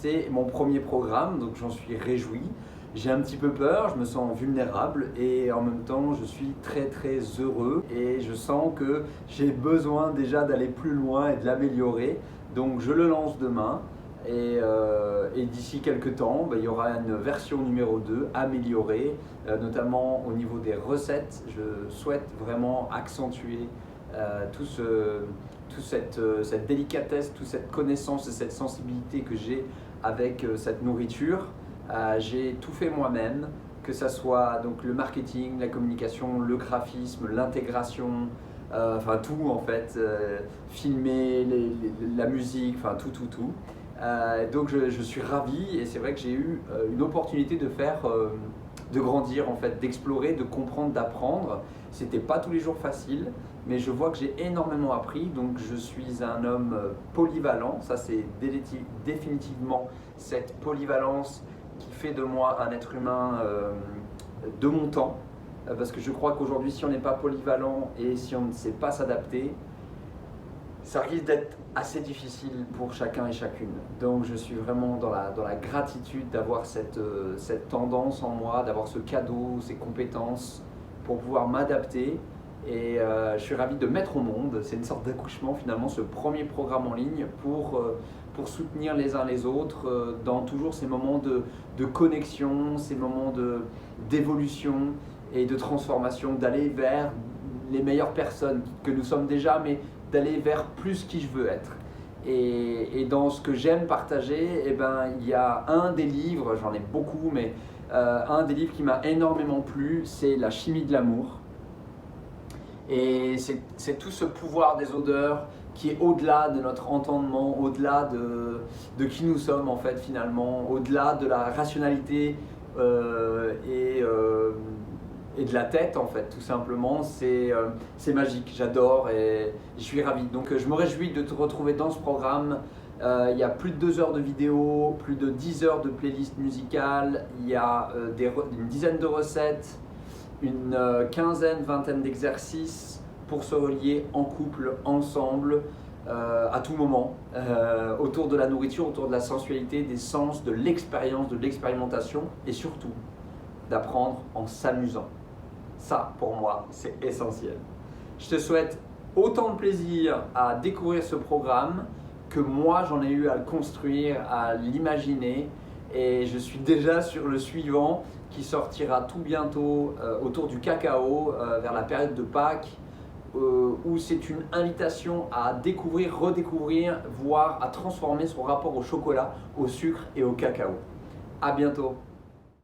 c'est mon premier programme, donc j'en suis réjoui. J'ai un petit peu peur, je me sens vulnérable et en même temps je suis très très heureux et je sens que j'ai besoin déjà d'aller plus loin et de l'améliorer. Donc je le lance demain et d'ici quelques temps, il y aura une version numéro 2 améliorée, notamment au niveau des recettes. Je souhaite vraiment accentuer toute cette délicatesse, toute cette connaissance et cette sensibilité que j'ai avec cette nourriture. J'ai tout fait moi-même, que ce soit donc le marketing, la communication, le graphisme, l'intégration, enfin tout en fait, filmer, la musique, enfin tout. Donc je suis ravi et c'est vrai que j'ai eu une opportunité de grandir en fait, d'explorer, de comprendre, d'apprendre. C'était pas tous les jours facile, mais je vois que j'ai énormément appris, donc je suis un homme polyvalent. Ça c'est définitivement cette polyvalence qui fait de moi un être humain de mon temps, parce que je crois qu'aujourd'hui si on n'est pas polyvalent et si on ne sait pas s'adapter, ça risque d'être assez difficile pour chacun et chacune. Donc je suis vraiment dans la gratitude d'avoir cette tendance en moi, d'avoir ce cadeau, ces compétences pour pouvoir m'adapter. Et je suis ravi de mettre au monde, c'est une sorte d'accouchement finalement, ce premier programme en ligne pour soutenir les uns les autres dans toujours ces moments de connexion, ces moments d'évolution et de transformation, d'aller vers les meilleures personnes que nous sommes déjà, mais d'aller vers plus qui je veux être. Et dans ce que j'aime partager, il y a un des livres, j'en ai beaucoup, mais un des livres qui m'a énormément plu, c'est La chimie de l'amour. Et c'est tout ce pouvoir des odeurs qui est au-delà de notre entendement, au-delà de qui nous sommes en fait finalement, au-delà de la rationalité et de la tête en fait, tout simplement. C'est magique, j'adore et je suis ravi. Donc je me réjouis de te retrouver dans ce programme. Il y a plus de 2 heures de vidéo, plus de 10 heures de playlist musicale, il y a une dizaine de recettes, une quinzaine, vingtaine d'exercices pour se relier en couple, ensemble, à tout moment, autour de la nourriture, autour de la sensualité, des sens, de l'expérience, de l'expérimentation et surtout d'apprendre en s'amusant. Ça, pour moi, c'est essentiel. Je te souhaite autant de plaisir à découvrir ce programme que moi j'en ai eu à le construire, à l'imaginer, et je suis déjà sur le suivant qui sortira tout bientôt autour du cacao, vers la période de Pâques, où c'est une invitation à découvrir, redécouvrir, voire à transformer son rapport au chocolat, au sucre et au cacao. À bientôt.